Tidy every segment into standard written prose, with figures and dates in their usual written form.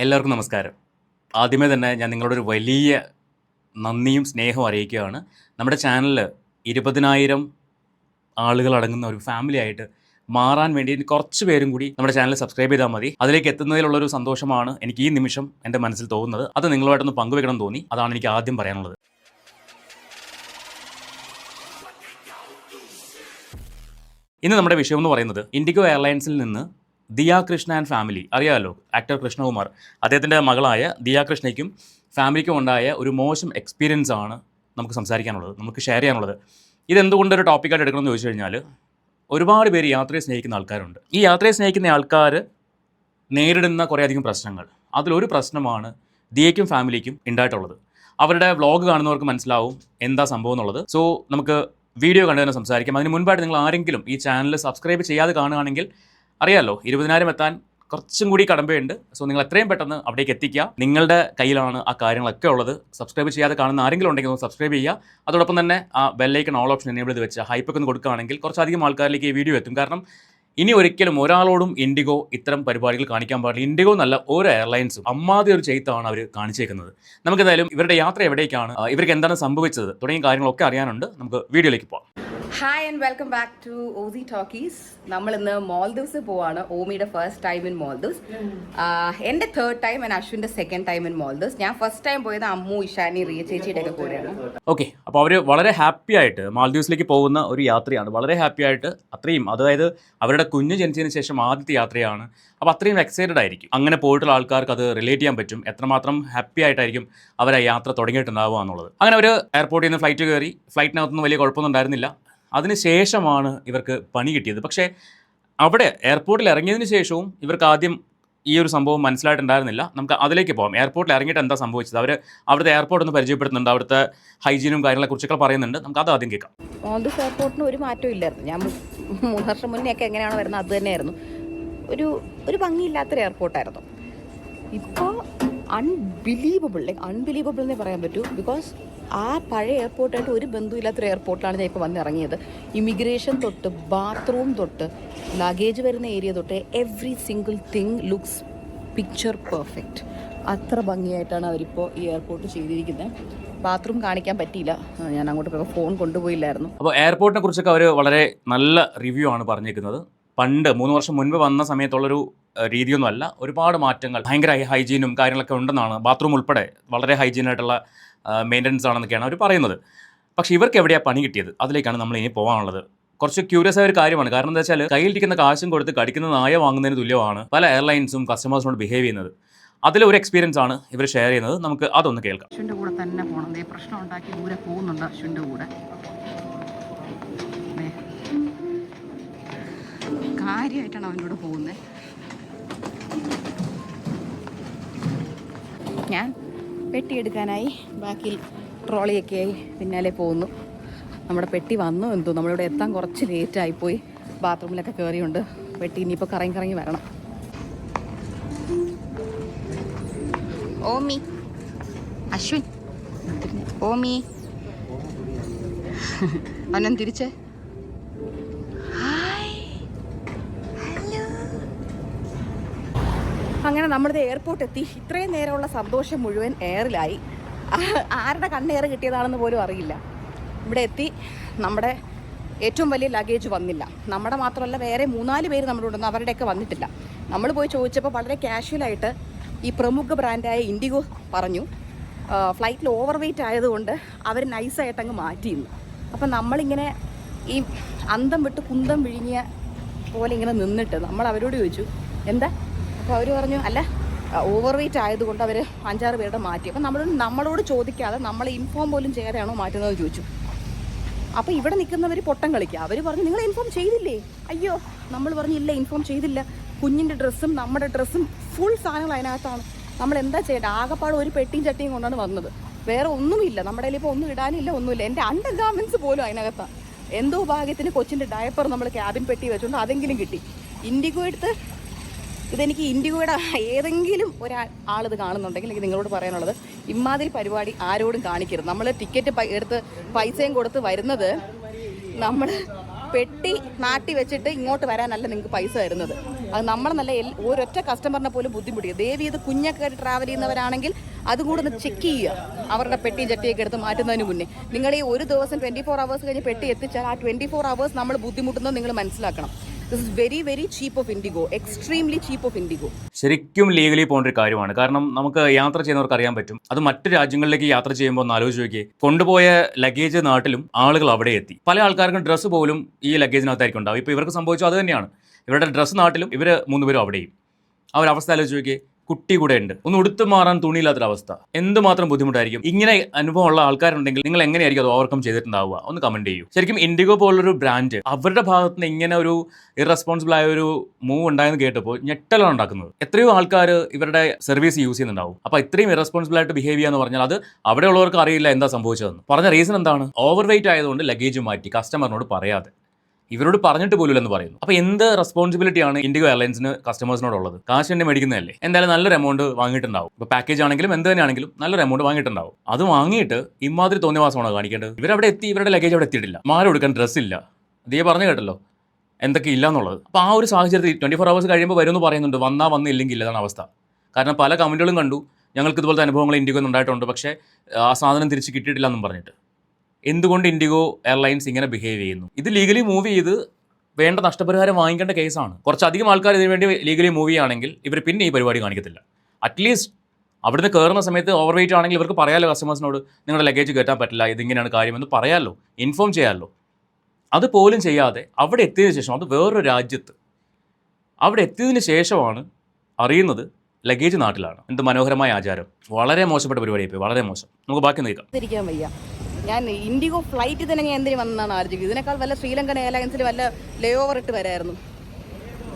എല്ലാവർക്കും നമസ്കാരം. ആദ്യമേ തന്നെ ഞാൻ നിങ്ങളോടൊരു വലിയ നന്ദിയും സ്നേഹവും അറിയിക്കുകയാണ്. നമ്മുടെ ചാനലിൽ 20,000 ആളുകളടങ്ങുന്ന ഒരു ഫാമിലി ആയിട്ട് മാറാൻ വേണ്ടി കുറച്ച് പേരും കൂടി നമ്മുടെ ചാനൽ സബ്സ്ക്രൈബ് ചെയ്താൽ മതി. അതിലേക്ക് എത്തുന്നതിലുള്ളൊരു സന്തോഷമാണ് എനിക്ക് ഈ നിമിഷം എൻ്റെ മനസ്സിൽ തോന്നുന്നത്. അത് നിങ്ങളുമായിട്ടൊന്ന് പങ്കുവെക്കണം തോന്നി. അതാണ് എനിക്ക് ആദ്യം പറയാനുള്ളത്. ഇന്ന് നമ്മുടെ വിഷയം എന്ന് പറയുന്നത് ഇൻഡിഗോ എയർലൈൻസിൽ നിന്ന് ദിയ കൃഷ്ണ ആൻഡ് ഫാമിലി, അറിയാമല്ലോ, ആക്ടർ കൃഷ്ണകുമാർ, അദ്ദേഹത്തിൻ്റെ മകളായ ദിയ കൃഷ്ണയ്ക്കും ഫാമിലിക്കും ഉണ്ടായ ഒരു മോശം എക്സ്പീരിയൻസ് ആണ് നമുക്ക് സംസാരിക്കാനുള്ളത്, നമുക്ക് ഷെയർ ചെയ്യാനുള്ളത്. ഇതെന്തുകൊണ്ടൊരു ടോപ്പിക്കായിട്ട് എടുക്കണമെന്ന് ചോദിച്ചു കഴിഞ്ഞാൽ, ഒരുപാട് പേര് യാത്രയെ സ്നേഹിക്കുന്ന ആൾക്കാരുണ്ട്. ഈ യാത്രയെ സ്നേഹിക്കുന്ന ആൾക്കാർ നേരിടുന്ന കുറേയധികം പ്രശ്നങ്ങൾ, അതിലൊരു പ്രശ്നമാണ് ദിയയ്ക്കും ഫാമിലിക്കും ഉണ്ടായിട്ടുള്ളത്. അവരുടെ വ്ളോഗ് കാണുന്നവർക്ക് മനസ്സിലാവും എന്താ സംഭവം എന്നുള്ളത്. സോ നമുക്ക് വീഡിയോ കണ്ടു തന്നെ സംസാരിക്കാം. അതിന് മുൻപായിട്ട് നിങ്ങൾ ആരെങ്കിലും ഈ ചാനൽ സബ്സ്ക്രൈബ് ചെയ്യാതെ കാണുകയാണെങ്കിൽ അറിയാമല്ലോ, 20,000 എത്താൻ കുറച്ചും കൂടി കടമ്പയുണ്ട്. സോ നിങ്ങൾ എത്രയും പെട്ടെന്ന് അവിടേക്ക് എത്തിക്കുക. നിങ്ങളുടെ കയ്യിലാണ് ആ കാര്യങ്ങളൊക്കെ ഉള്ളത്. സബ്സ്ക്രൈബ് ചെയ്യാതെ കാണുന്ന ആരെങ്കിലും ഉണ്ടെങ്കിൽ ഒന്ന് സബ്സ്ക്രൈബ് ചെയ്യുക. അതോടൊപ്പം തന്നെ ആ ബെല്ലൈക്കൺ ഓൾ ഓപ്ഷൻ എനേബിൾ ചെയ്ത് വെച്ച് ഹൈപ്പൊക്കെ ഒന്ന് കൊടുക്കുകയാണെങ്കിൽ കുറച്ചധികം ആൾക്കാരിലേക്ക് ഈ വീഡിയോ എത്തും. കാരണം ഇനി ഒരിക്കലും ഒരാളോടും ഇൻഡിഗോ ഇത്തരം പരിപാടികൾ കാണിക്കാൻ പാടില്ല. ഇൻഡിഗോ എന്നല്ല, ഓരോ എയർലൈൻസും അമ്മാതിരി ഒരു ചെയ്ത്താണ് അവർ കാണിച്ചേക്കുന്നത്. നമുക്കെന്തായാലും ഇവരുടെ യാത്ര എവിടേക്കാണ്, ഇവർക്ക് എന്താണ് സംഭവിച്ചത് തുടങ്ങിയ കാര്യങ്ങളൊക്കെ അറിയാനുണ്ട്. നമുക്ക് വീഡിയോയിലേക്ക് പോകാം. Hi and welcome back to Ozy talkies. നമ്മൾ ഇന്ന് മാൽദീവ്സ് പോവാണ്. ഓമിയുടെ ഫസ്റ്റ് ടൈം ഇൻ മാൽദീവ്സ്, എൻ്റെ തേർഡ് ടൈം ആൻഡ് അശ്വിൻ്റെ സെക്കൻഡ് ടൈം ഇൻ മാൽദീവ്സ്. ഞാൻ ഫസ്റ്റ് ടൈം പോയത് അമ്മു, ഇഷാനി, റിയ ചേച്ചിയുടെ ഒക്കെ കൂടെയാണ്. ഓക്കെ, അപ്പോൾ അവർ വളരെ ഹാപ്പി ആയിട്ട് മാൽദീവ്സിലേക്ക് പോകുന്ന ഒരു യാത്രയാണ്. വളരെ ഹാപ്പി ആയിട്ട്, അത്രയും, അതായത് അവരുടെ കുഞ്ഞ് ജനിച്ചതിന് ശേഷം ആദ്യത്തെ യാത്രയാണ്. അപ്പോൾ അത്രയും എക്സൈറ്റഡ് ആയിരിക്കും. അങ്ങനെ പോയിട്ടുള്ള ആൾക്കാർക്ക് അത് റിലേറ്റ് ചെയ്യാൻ പറ്റും, എത്രമാത്രം ഹാപ്പി ആയിട്ടായിരിക്കും അവർ ആ യാത്ര തുടങ്ങിയിട്ടുണ്ടാവുക എന്നുള്ളത്. അങ്ങനെ അവർ എയർപോർട്ടിൽ നിന്ന് ഫ്ലൈറ്റ് കയറി. ഫ്ലൈറ്റിനകത്തൊന്നും വലിയ കുഴപ്പമൊന്നും ഉണ്ടായിരുന്നില്ല. അതിനുശേഷമാണ് ഇവർക്ക് പണി കിട്ടിയത്. പക്ഷേ അവിടെ എയർപോർട്ടിൽ ഇറങ്ങിയതിന് ശേഷവും ഇവർക്ക് ആദ്യം ഈ ഒരു സംഭവം മനസ്സിലായിട്ടുണ്ടായിരുന്നില്ല. നമുക്ക് അതിലേക്ക് പോകാം. എയർപോർട്ടിൽ ഇറങ്ങിയിട്ട് എന്താ സംഭവിച്ചത്, അവർ അവിടുത്തെ എയർപോർട്ട് ഒന്ന് പരിചയപ്പെടുത്തുന്നുണ്ട്, അവിടുത്തെ ഹൈജീനും കാര്യങ്ങളെക്കുറിച്ചൊക്കെ പറയുന്നുണ്ട്. നമുക്ക് അത് ആദ്യം കേൾക്കാം. മാൽദീവ്സ് എയർപോർട്ടിന് ഒരു മാറ്റവും ഇല്ലായിരുന്നു. ഞാൻ 3 വർഷം മുന്നേ ഒക്കെ എങ്ങനെയാണോ വരുന്നത് അത് തന്നെയായിരുന്നു. ഒരു ഭംഗിയില്ലാത്തൊരു എയർപോർട്ടായിരുന്നു. ഇപ്പോൾ അൺബിലീവബിൾ എന്നേ പറയാൻ പറ്റൂ. ബിക്കോസ് ആ പഴയ എയർപോർട്ടായിട്ട് ഒരു ബന്ധമില്ലാത്തൊരു എയർപോർട്ടിലാണ് ഞാൻ ഇപ്പോൾ വന്നിറങ്ങിയത്. ഇമിഗ്രേഷൻ തൊട്ട്, ബാത്റൂം തൊട്ട്, ലഗേജ് വരുന്ന ഏരിയ തൊട്ട്, every single thing looks picture perfect. അത്ര ഭംഗിയായിട്ടാണ് അവരിപ്പോൾ ഈ എയർപോർട്ട് ചെയ്തിരിക്കുന്നത്. ബാത്റൂം കാണിക്കാൻ പറ്റിയില്ല, ഞാൻ അങ്ങോട്ട് പോയപ്പോൾ ഫോൺ കൊണ്ടുപോയില്ലായിരുന്നു. അപ്പോൾ എയർപോർട്ടിനെ കുറിച്ചൊക്കെ അവർ വളരെ നല്ല റിവ്യൂ ആണ് പറഞ്ഞേക്കുന്നത്. പണ്ട് 3 വർഷം മുൻപ് വന്ന സമയത്തുള്ളൊരു രീതിയൊന്നും അല്ല. ഒരുപാട് മാറ്റങ്ങൾ, ഭയങ്കര ഹൈജീനും കാര്യങ്ങളൊക്കെ ഉണ്ടെന്നാണ്. ബാത്റൂം ഉൾപ്പെടെ വളരെ ഹൈജീനായിട്ടുള്ള മെയിൻ്റനൻസ് ആണെന്നൊക്കെയാണ് അവർ പറയുന്നത്. പക്ഷേ ഇവർക്ക് എവിടെയാണ് പണി കിട്ടിയത്, അതിലേക്കാണ് നമ്മൾ ഇനി പോകാനുള്ളത്. കുറച്ച് ക്യൂരിയസ് ആയ ഒരു കാര്യമാണ്. കാരണം എന്താ വെച്ചാൽ, കയ്യിലിരിക്കുന്ന കാശും കൊടുത്ത് കടിക്കുന്ന നായ വാങ്ങുന്നതിന് തുല്യമാണ് പല എയർലൈൻസും കസ്റ്റമേഴ്സിനോട് ബിഹേവ് ചെയ്യുന്നത്. അതിലൊരു എക്സ്പീരിയൻസ് ആണ് ഇവർ ഷെയർ ചെയ്യുന്നത്. നമുക്ക് അതൊന്ന് കേൾക്കാം. അശ്വിൻ്റെ കൂടെ തന്നെ പോകണം. പ്രശ്നം ഉണ്ടാക്കി ദൂരെ പോകുന്നുണ്ട് അശ്വിൻ്റെ കൂടെ. കാര്യമായിട്ടാണ് അവൻ്റെ കൂടെ പോകുന്നത്. ഞാൻ പെട്ടിയെടുക്കാനായി ബാക്കിൽ ട്രോളിയൊക്കെ ആയി പിന്നാലെ പോകുന്നു. നമ്മുടെ പെട്ടി വന്നു എന്തോ, നമ്മളിവിടെ എത്താൻ കുറച്ച് ലേറ്റായിപ്പോയി. ബാത്റൂമിലൊക്കെ കയറിയുണ്ട്. പെട്ടി ഇനിയിപ്പോൾ കറങ്ങി വരണം. ഓമി, അശ്വിൻ, ഓമി, അവനൊന്ന് തിരിച്ചേ. അങ്ങനെ നമ്മുടെ എയർപോർട്ട് എത്തി. ഇത്രയും നേരമുള്ള സന്തോഷം മുഴുവൻ എയറിലായി. ആരുടെ കണ്ണേർ കിട്ടിയതാണെന്ന് പോലും അറിയില്ല. ഇവിടെ എത്തി. നമ്മുടെ ഏറ്റവും വലിയ ലഗേജ് വന്നില്ല. നമ്മുടെ മാത്രമല്ല, വേറെ 3-4 പേര് നമ്മുടെ ഉണ്ടെന്ന്, അവരുടെയൊക്കെ വന്നിട്ടില്ല. നമ്മൾ പോയി ചോദിച്ചപ്പോൾ വളരെ കാഷ്വലായിട്ട് ഈ പ്രമുഖ ബ്രാൻഡായ ഇൻഡിഗോ പറഞ്ഞു ഫ്ലൈറ്റിൽ ഓവർ വെയ്റ്റ് ആയതുകൊണ്ട് അവർ നൈസായിട്ട് അങ്ങ് മാറ്റിയിരുന്നു. അപ്പം നമ്മളിങ്ങനെ ഈ അന്തം വിട്ട് കുന്തം വിഴുങ്ങിയ പോലെ ഇങ്ങനെ നിന്നിട്ട് നമ്മൾ അവരോട് ചോദിച്ചു എന്താ. അപ്പോൾ അവർ പറഞ്ഞു അല്ല, ഓവർ വെയ്റ്റ് ആയതുകൊണ്ട് അവർ 5-6 പേരുടെ മാറ്റി. അപ്പം നമ്മളോട് ചോദിക്കാതെ, നമ്മളെ ഇൻഫോം പോലും ചെയ്യാതെയാണോ മാറ്റുന്നത് ചോദിച്ചു. അപ്പോൾ ഇവിടെ നിൽക്കുന്നവർ പൊട്ടം കളിക്കുക. അവർ പറഞ്ഞു നിങ്ങൾ ഇൻഫോം ചെയ്തില്ലേ? അയ്യോ, നമ്മൾ പറഞ്ഞു ഇല്ല, ഇൻഫോം ചെയ്തില്ല. കുഞ്ഞിൻ്റെ ഡ്രസ്സും നമ്മുടെ ഡ്രസ്സും ഫുൾ സാധനങ്ങൾ അതിനകത്താണ്. നമ്മൾ എന്താ ചെയ്യേണ്ടത്? ആകെപ്പാട് ഒരു പെട്ടിയും ചട്ടിയും കൊണ്ടാണ് വന്നത്. വേറെ ഒന്നുമില്ല നമ്മുടെ കയ്യിൽ. ഇപ്പോൾ ഒന്നും ഇടാനില്ല, ഒന്നുമില്ല. എൻ്റെ അണ്ടർ ഗാർമെൻറ്റ്സ് പോലും അതിനകത്താണ്. എന്തോ ഭാഗ്യത്തിന് കൊച്ചിൻ്റെ ഡയപ്പർ നമ്മൾ ക്യാബിൻ പെട്ടി വെച്ചുകൊണ്ട് അതെങ്കിലും കിട്ടി. ഇൻഡിഗോ എടുത്ത് ഇതെനിക്ക് ഇൻഡിഗോയുടെ ഏതെങ്കിലും ഒരാളിത് കാണുന്നുണ്ടെങ്കിൽ എനിക്ക് നിങ്ങളോട് പറയാനുള്ളത്, ഇമാതിരി പരിപാടി ആരോടും കാണിക്കരുത്. നമ്മൾ ടിക്കറ്റ് എടുത്ത് പൈസയും കൊടുത്ത് വരുന്നത് നമ്മൾ പെട്ടി നാട്ടി വെച്ചിട്ട് ഇങ്ങോട്ട് വരാനല്ല നിങ്ങൾക്ക് പൈസ തരുന്നത്. അത് നമ്മൾ നല്ല ഒരൊറ്റ കസ്റ്റമറിനെ പോലും ബുദ്ധിമുട്ടിക്കുക. ദേവി ഇത് കുഞ്ഞൊക്കെ ട്രാവൽ ചെയ്യുന്നവരാണെങ്കിൽ അതും കൂടെ ഒന്ന് ചെക്ക് ചെയ്യുക. അവരുടെ പെട്ടിയും ചട്ടിയൊക്കെ എടുത്ത് മാറ്റുന്നതിന് മുന്നേ നിങ്ങൾ ഈ ഒരു ദിവസം 24 hours കഴിഞ്ഞ് പെട്ടി എത്തിച്ചാൽ ആ 24 hours നമ്മൾ ബുദ്ധിമുട്ടുന്നത് നിങ്ങൾ മനസ്സിലാക്കണം. This is very very cheap of IndiGo, extremely cheap of IndiGo. ശരിക്കും ലീഗലി പോകേണ്ട ഒരു കാര്യമാണ്. കാരണം നമുക്ക് യാത്ര ചെയ്യുന്നവർക്ക് അറിയാൻ പറ്റും. അത് മറ്റു രാജ്യങ്ങളിലേക്ക് യാത്ര ചെയ്യുമ്പോൾ ഒന്ന് ആലോചിച്ച് നോക്കിയേ, കൊണ്ടുപോയ ലഗേജ് നാട്ടിലും ആളുകൾ അവിടെ എത്തി. പല ആൾക്കാർക്കും ഡ്രസ്സ് പോലും ഈ ലഗേജിനകത്തായിരിക്കും ഉണ്ടാവും. ഇപ്പോൾ ഇവർക്ക് സംഭവിച്ചു അത് തന്നെയാണ്. ഇവരുടെ ഡ്രസ്സ് നാട്ടിലും ഇവർ 3 പേരും അവിടെയും. ആ ഒരു അവസ്ഥ ആലോചിച്ച് നോക്കിയേ, കുട്ടി കൂടെ ഉണ്ട്, ഒന്ന് ഉടുത്തു മാറാൻ തുണിയില്ലാത്തൊരവസ്ഥ. എന്തുമാത്രം ബുദ്ധിമുട്ടായിരിക്കും. ഇങ്ങനെ അനുഭവമുള്ള ആൾക്കാരുണ്ടെങ്കിൽ നിങ്ങൾ എങ്ങനെയായിരിക്കും അത് ഓവർകം ചെയ്തിട്ടുണ്ടാവുക? ഒന്ന് കമന്റ് ചെയ്യൂ. ശരിക്കും ഇൻഡിഗോ പോലുള്ളൊരു ബ്രാൻഡ് അവരുടെ ഭാഗത്ത് നിന്ന് ഇങ്ങനെ ഒരു ഇറസ്പോൺസിബിൾ ആയ ഒരു മൂവ് ഉണ്ടായെന്ന് കേട്ടപ്പോൾ ഞെട്ടലാണ് ഉണ്ടാക്കുന്നത്. എത്രയോ ആൾക്കാർ ഇവരുടെ സർവീസ് യൂസ് ചെയ്യുന്നുണ്ടാവും. അപ്പോൾ ഇത്രയും ഇറസ്പോൺസിബിൾ ആയിട്ട് ബിഹേവ് ചെയ്യാന്ന് പറഞ്ഞാൽ അത് അവിടെയുള്ളവർക്ക് അറിയില്ല എന്താ സംഭവിച്ചതെന്ന്. പറഞ്ഞ റീസൺ എന്താണ്? ഓവർ വെയിറ്റ് ആയതുകൊണ്ട് ലഗേജ് മാറ്റി, കസ്റ്റമറിനോട് പറയാതെ. ഇവരോട് പറഞ്ഞിട്ട് പോലുമില്ലെന്ന് പറയുന്നു. അപ്പോൾ എന്ത് റെസ്പോൺസിബിലിറ്റിയാണ് ഇൻഡിഗോ എയർലൈൻസിന് കസ്റ്റമേഴ്സിനോടുള്ളത്? കാശ് തന്നെ മേടിക്കുന്നതല്ലേ, എന്തായാലും നല്ലൊരു എമൗണ്ട് വാങ്ങിയിട്ടുണ്ടാവും. ഇപ്പോൾ പാക്കേജ് ആണെങ്കിലും എന്ത് തന്നെയാണെങ്കിലും നല്ലൊരു എമൗണ്ട് വാങ്ങിയിട്ടുണ്ടാവും. അത് വാങ്ങിയിട്ട് ഇമാതിരി തോന്നിയവാസമാണോ കാണിക്കേണ്ടത്? ഇവരവിടെ എത്തി, ഇവരുടെ ലഗേജ് അവിടെ എത്തിയിട്ടില്ല, മാറി കൊടുക്കാൻ ഡ്രസ്സ് ഇല്ല. ഇതേ പറഞ്ഞു കേട്ടല്ലോ എന്തൊക്കെ ഇല്ല എന്നുള്ളത്. അപ്പോൾ ആ ഒരു സാഹചര്യത്തിൽ 24 hours കഴിയുമ്പോൾ വരുമെന്ന് പറയുന്നുണ്ട്. വന്നില്ലെങ്കിൽ ഇതാണ് അവസ്ഥ. കാരണം പല കമൻറ്റുകളും കണ്ടു, ഞങ്ങൾക്ക് ഇതുപോലത്തെ അനുഭവങ്ങൾ ഇൻഡിഗോ ഉണ്ടായിട്ടുണ്ട്, പക്ഷേ ആ സാധനം തിരിച്ച് കിട്ടിയിട്ടില്ല എന്നും പറഞ്ഞിട്ട്. എന്തുകൊണ്ട് ഇൻഡിഗോ എയർലൈൻസ് ഇങ്ങനെ ബിഹേവ് ചെയ്യുന്നു? ഇത് ലീഗലി മൂവ് ചെയ്ത് വേണ്ട നഷ്ടപരിഹാരം വാങ്ങിക്കേണ്ട കേസാണ്. കുറച്ചധികം ആൾക്കാർ ഇതിനു വേണ്ടി ലീഗലി മൂവ് ചെയ്യുകയാണെങ്കിൽ ഇവർ പിന്നെ ഈ പരിപാടി കാണിക്കത്തില്ല. അറ്റ്ലീസ്റ്റ് അവിടുന്ന് കയറുന്ന സമയത്ത് ഓവർ വെയിറ്റ് ആണെങ്കിൽ ഇവർക്ക് പറയാമല്ലോ കസ്റ്റമേഴ്സിനോട്, നിങ്ങളുടെ ലഗേജ് കയറ്റാൻ പറ്റില്ല, ഇതിങ്ങനെയാണ് കാര്യമെന്ന് പറയാമല്ലോ, ഇൻഫോം ചെയ്യാമല്ലോ. അതുപോലും ചെയ്യാതെ അവിടെ എത്തിയതിനു ശേഷം, അത് വേറൊരു രാജ്യത്ത് അവിടെ എത്തിയതിന് ശേഷമാണ് അറിയുന്നത് ലഗേജ് നാട്ടിലാണ്. എന്ത് മനോഹരമായ ആചാരം. വളരെ മോശപ്പെട്ട പരിപാടിയായി, വളരെ മോശം. നമുക്ക് ബാക്കി നോക്കാം. വയ്യ. ഞാൻ ഇൻഡിഗോ ഫ്ലൈറ്റിൽ തന്നെ ഞാൻ എന്തിനു വന്നതാണ് ആലോചിക്കുന്നത്. ഇതിനേക്കാൾ വല്ല ശ്രീലങ്കൻ എയർലൈൻസിൽ വല്ല ലേ ഓവർ ഇട്ട് വരായിരുന്നു.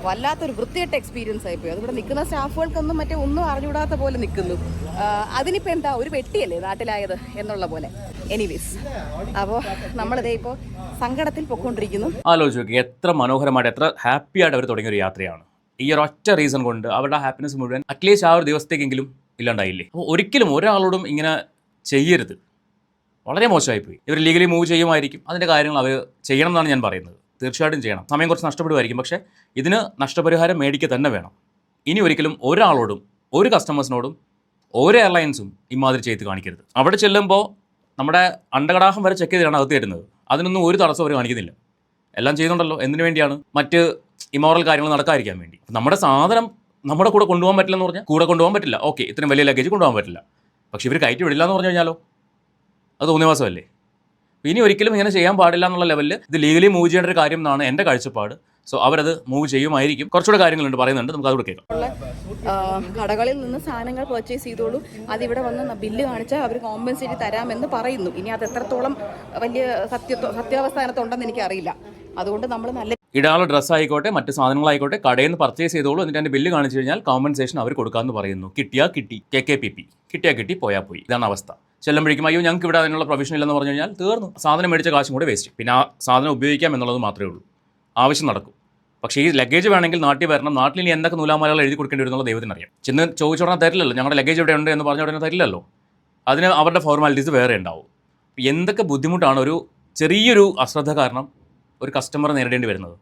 വല്ലാത്തൊരു വൃത്തികെട്ട എക്സ്പീരിയൻസ് ആയിപ്പോയി. അതിവിടെ നിൽക്കുന്ന സ്റ്റാഫുകൾക്കൊന്നും ഒന്നും അറിഞ്ഞുകൂടാത്ത പോലെ നിൽക്കുന്നു. അതിനിപ്പോൾ എന്താ, ഒരു വെട്ടിയല്ലേ നാട്ടിലായത് എന്നുള്ള പോലെ. എനിവേസ്, അപ്പോൾ നമ്മളിതേ ഇപ്പോൾ സങ്കടത്തിൽ പൊയ്ക്കൊണ്ടിരിക്കുന്നു. ആലോചിച്ച് നോക്കി, എത്ര മനോഹരമായിട്ട് എത്ര ഹാപ്പി ആയിട്ട് അവർ തുടങ്ങിയ ഒരു യാത്രയാണ്. ഈ ഒരു ഒറ്റ റീസൺ കൊണ്ട് അവരുടെ ഹാപ്പിനെസ് മുഴുവൻ അറ്റ്ലീസ്റ്റ് ആ ഒരു ദിവസത്തേക്കെങ്കിലും ഇല്ലാണ്ടായില്ലേ. അപ്പോൾ ഒരിക്കലും ഒരാളോടും ഇങ്ങനെ ചെയ്യരുത്. വളരെ മോശമായിപ്പോയി. ഇവർ ലീഗലി മൂവ് ചെയ്യുമായിരിക്കും, അതിൻ്റെ കാര്യങ്ങൾ അവർ ചെയ്യണം എന്നാണ് ഞാൻ പറയുന്നത്. തീർച്ചയായിട്ടും ചെയ്യണം. സമയം കുറച്ച് നഷ്ടപ്പെടുമായിരിക്കും, പക്ഷേ ഇതിന് നഷ്ടപരിഹാരം മേടിക്കുക തന്നെ വേണം. ഇനി ഒരിക്കലും ഒരാളോടും ഒരു കസ്റ്റമേഴ്സിനോടും ഒരു എയർലൈൻസും ഇമാതിരി ചെയ്ത് കാണിക്കരുത്. അവിടെ ചെല്ലുമ്പോൾ നമ്മുടെ അണ്ടകടാഹം വരെ ചെക്ക് ചെയ്താണ് അകത്ത് തരുന്നത്. അതിനൊന്നും ഒരു തടസ്സം അവർ കാണിക്കുന്നില്ല. എല്ലാം ചെയ്യുന്നുണ്ടല്ലോ. എന്തിനു വേണ്ടിയാണ്? മറ്റ് ഇമോറൽ കാര്യങ്ങൾ നടക്കാതിരിക്കാൻ വേണ്ടി. നമ്മുടെ സാധനം നമ്മുടെ കൂടെ കൊണ്ടുപോകാൻ പറ്റില്ലെന്ന് പറഞ്ഞാൽ കൂടെ കൊണ്ടുപോകാൻ പറ്റില്ല. ഓക്കെ, ഇത്രയും വലിയ ലഗേജ് കൊണ്ടുപോകാൻ പറ്റില്ല. പക്ഷേ ഇവർ കയറ്റി വിടില്ല എന്ന് പറഞ്ഞു കഴിഞ്ഞാലോ, അത് തോന്നിയവാസമല്ലേ. ഇനി ഒരിക്കലും ഇങ്ങനെ ചെയ്യാൻ പാടില്ല എന്നുള്ള ലെവലിൽ ഇത് ലീഗലി മൂവ് ചെയ്യേണ്ട ഒരു കാര്യം എന്നാണ് എൻ്റെ കാഴ്ചപ്പാട്. സോ അവരത് മൂവ് ചെയ്യുമായിരിക്കും. കുറച്ചുകൂടെ കാര്യങ്ങളുണ്ട് പറയുന്നുണ്ട്, നമുക്ക് അതുകൂടെ കേൾക്കാം. കടകളിൽ നിന്ന് സാധനങ്ങൾ പർച്ചേസ് ചെയ്തോളൂ, അതിവിടെ വന്ന് ബില്ല് കാണിച്ചാൽ അവർ കോമ്പൻസേറ്റ് തരാമെന്ന് പറയുന്നു. ഇനി അത് എത്രത്തോളം വലിയ സത്യാവസ്ഥാനത്തുണ്ടെന്ന് എനിക്കറിയില്ല. അതുകൊണ്ട് നമ്മൾ നല്ല ഇടാനുള്ള ഡ്രസ്സ് ആയിക്കോട്ടെ, മറ്റ് സാധനങ്ങളായിക്കോട്ടെ, കടയിൽ നിന്ന് പർച്ചേസ് ചെയ്തോളൂ. എന്നിട്ട് എൻ്റെ ബില്ല് കാണിച്ചു കഴിഞ്ഞാൽ കോമ്പൻസേഷൻ അവർ കൊടുക്കാമെന്ന് പറയുന്നു. കിട്ടിയാൽ കിട്ടി, KKPP, കിട്ടിയാൽ കിട്ടി, പോയാൽ പോയി. ഇതാണ് അവസ്ഥ. ചെല്ലുമ്പോഴേക്കും അയ്യോ ഞങ്ങൾക്ക് ഇവിടെ അതിനുള്ള പ്രൊവിഷൻ ഇല്ലെന്ന് പറഞ്ഞു കഴിഞ്ഞാൽ തീർന്നു. സാധനം മേടിച്ച കാശും കൂടെ വേസ്റ്റ്. പിന്നെ ആ സാധനം ഉപയോഗിക്കാം എന്നുള്ളത് മാത്രമേ ഉള്ളൂ. ആവശ്യം നടക്കും. പക്ഷേ ഈ ലഗേജ് വേണമെങ്കിൽ നാട്ടിൽ വരണം. നാട്ടിൽ ഇനി എന്തൊക്കെ നൂലാമാലകൾ എഴുതി കൊടുക്കേണ്ടി വരുന്നുള്ള ദൈവത്തിനറിയാം. ചെന്ന് ചോദിച്ചോടാൻ തരില്ലല്ലോ. ഞങ്ങളുടെ ലഗേജ് ഇവിടെ ഉണ്ട് എന്ന് പറഞ്ഞ ഉടനെ തരില്ലല്ലോ. അതിന് അവരുടെ ഫോർമാലിറ്റീസ് വേറെ ഉണ്ടാവും. എന്തൊക്കെ ബുദ്ധിമുട്ടാണ് ഒരു ചെറിയൊരു അശ്രദ്ധ കാരണം ഒരു കസ്റ്റമർ നേരിടേണ്ടി വരുന്നത്.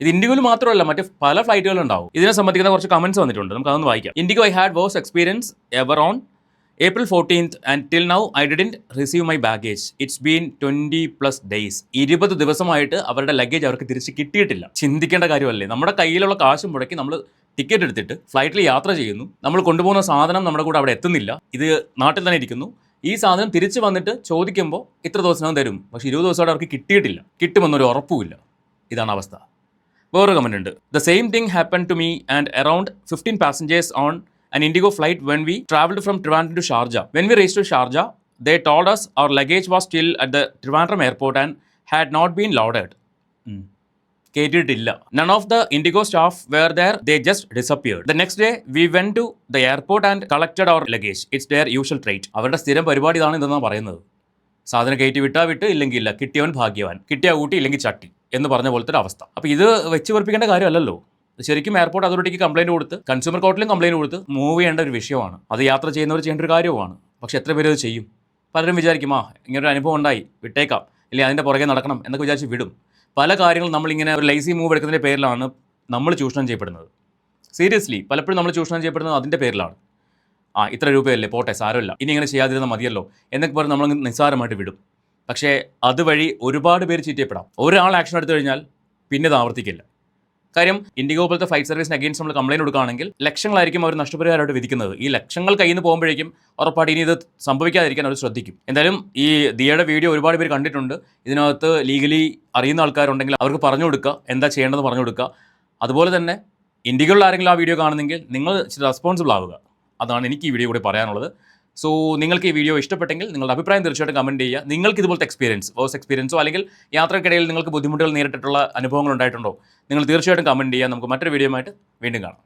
ഇത് ഇൻഡിഗോയിൽ മാത്രമല്ല, മറ്റ് പല ഫ്ലൈറ്റുകളും ഉണ്ടാവും. ഇതിനെ സംബന്ധിക്കുന്ന കുറച്ച് കമൻറ്റ്സ് വന്നിട്ടുണ്ട്, നമുക്ക് അതൊന്ന് വായിക്കാം. IndiGo I had worse experience ever on April 14th and till now I didn't receive my baggage. It's been 20+ days. 20 ദിവസമായിട്ട് അവരുടെ ലഗേജ് അവർക്ക് തിരിച്ച് കിട്ടിയിട്ടില്ല. ചിന്തിക്കേണ്ട കാര്യമല്ലേ? നമ്മുടെ കയ്യിലുള്ള കാശും മുടക്കി നമ്മൾ ടിക്കറ്റ് എടുത്തിട്ട് ഫ്ലൈറ്റിൽ യാത്ര ചെയ്യുന്നു. നമ്മൾ കൊണ്ടുപോകുന്ന സാധനം നമ്മുടെ കൂടെ അവിടെ എത്തുന്നില്ല. ഇത് നാട്ടിൽ തന്നെ ഇരിക്കുന്നു. ഈ സാധനം തിരിച്ച് വന്നിട്ട് ചോദിക്കുമ്പോൾ ഇത്ര ദിവസം തരും, പക്ഷേ 20 ദിവസമായിട്ട് അവർക്ക് കിട്ടിയിട്ടില്ല. കിട്ടുമെന്നൊരു ഉറപ്പുമില്ല. ഇതാണ് അവസ്ഥ. വേറൊരു കമൻ്റ് ഉണ്ട്. The same thing happened to me and around 15 passengers on an Indigo flight when we travelled from Trivandrum to Sharjah. When we reached to Sharjah, they told us our luggage was still at the Trivandrum airport and had not been loaded. കേട്ടിട്ടില്ല. None of the Indigo staff were there. They just disappeared. The next day, we went to the airport and collected our luggage. It's their usual trait. അവരുടെ സ്ഥിരം പരിപാടി ഇതാണ് ഇതെന്നാണ് പറയുന്നത്. സാധനം കയറ്റി വിട്ടാ വിട്ട്, ഇല്ലെങ്കിൽ ഇല്ല. കിട്ടിയവൻ ഭാഗ്യവാൻ, കിട്ടിയ കൂട്ടി, ഇല്ലെങ്കിൽ ചട്ടി എന്ന് പറഞ്ഞ പോലത്തെ ഒരു അവസ്ഥ. അപ്പോൾ ഇത് വെച്ച് വെറുപ്പിക്കേണ്ട കാര്യമല്ലല്ലോ. ശരിക്കും എയർപോർട്ട് അതോറിറ്റിക്ക് കംപ്ലയിൻറ്റ് കൊടുത്ത്, കൺസ്യൂമർ കോർട്ടിലും കംപ്ലയിൻറ്റ് കൊടുത്ത് മൂവ് ചെയ്യേണ്ട ഒരു വിഷയമാണ്. അത് യാത്ര ചെയ്യുന്നവർ ചെയ്യേണ്ട ഒരു കാര്യവുമാണ്. പക്ഷേ എത്ര പേര് അത് ചെയ്യും? പലരും വിചാരിക്കും ഇങ്ങനൊരു അനുഭവം ഉണ്ടായി, വിട്ടേക്കാം, ഇല്ലെങ്കിൽ അതിൻ്റെ പുറകെ നടക്കണം എന്നൊക്കെ വിചാരിച്ച് വിടും. പല കാര്യങ്ങളും നമ്മളിങ്ങനെ ഒരു ലൈസി മൂവ് എടുക്കുന്നതിൻ്റെ പേരിലാണ് നമ്മൾ ചൂഷണം ചെയ്യപ്പെടുന്നത്. സീരിയസ്ലി പലപ്പോഴും നമ്മൾ ചൂഷണം ചെയ്യപ്പെടുന്നത് അതിൻ്റെ പേരിലാണ്. ഇത്ര രൂപയല്ലേ, പോട്ടെ, സാരമില്ല, ഇനി ഇങ്ങനെ ചെയ്യാതിരുന്നാൽ മതിയല്ലോ എന്നൊക്കെ പറഞ്ഞ് നമ്മൾ നിസ്സാരമായിട്ട് വിടും. പക്ഷേ അതുവഴി ഒരുപാട് പേര് ചീറ്റ് ചെയ്യപ്പെടാം. ഒരാൾ ആക്ഷൻ എടുത്തു കഴിഞ്ഞാൽ പിന്നെ ഇത് ആവർത്തിക്കില്ല. കാര്യം ഇൻഡിഗോ പോലത്തെ ഫ്ലൈറ്റ് സർവീസിന് അഗെയിൻസ്റ്റ് നമ്മൾ കംപ്ലയിൻറ്റ് കൊടുക്കുകയാണെങ്കിൽ ലക്ഷങ്ങളായിരിക്കും അവർ നഷ്ടപരിഹാരമായിട്ട് വിധിക്കുന്നത്. ഈ ലക്ഷങ്ങൾ കയ്യിൽ നിന്ന് പോകുമ്പോഴേക്കും ഉറപ്പായിട്ട് ഇനി ഇത് സംഭവിക്കാതിരിക്കാൻ അവർ ശ്രദ്ധിക്കും. എന്തായാലും ഈ ദിയയുടെ വീഡിയോ ഒരുപാട് പേര് കണ്ടിട്ടുണ്ട്. ഇതിനകത്ത് ലീഗലി അറിയുന്ന ആൾക്കാരുണ്ടെങ്കിൽ അവർക്ക് പറഞ്ഞു കൊടുക്കുക, എന്താ ചെയ്യേണ്ടതെന്ന് പറഞ്ഞു കൊടുക്കുക. അതുപോലെ തന്നെ ഇൻഡിഗോയിൽ ആരെങ്കിലും ആ വീഡിയോ കാണുന്നെങ്കിൽ നിങ്ങൾ റെസ്പോൺസിബിൾ ആവുക. അതാണ് എനിക്ക് ഈ വീഡിയോ കൂടി പറയാനുള്ളത്. സോ നിങ്ങൾക്ക് ഈ വീഡിയോ ഇഷ്ടപ്പെട്ടെങ്കിൽ നിങ്ങളുടെ അഭിപ്രായം തീർച്ചയായിട്ടും കമൻറ്റ് ചെയ്യുക. നിങ്ങൾക്ക് ഇതുപോലത്തെ വേഴ്സ് എക്സ്പീരിയൻസോ അല്ലെങ്കിൽ യാത്രക്കിടയിൽ നിങ്ങൾക്ക് ബുദ്ധിമുട്ടുകൾ നേരിട്ടിട്ടുള്ള അനുഭവങ്ങൾ ഉണ്ടായിട്ടുണ്ടോ, നിങ്ങൾ തീർച്ചയായിട്ടും കമൻറ്റ് ചെയ്യുക. നമുക്ക് മറ്റൊരു വീഡിയോ ആയിട്ട് വീണ്ടും കാണാം.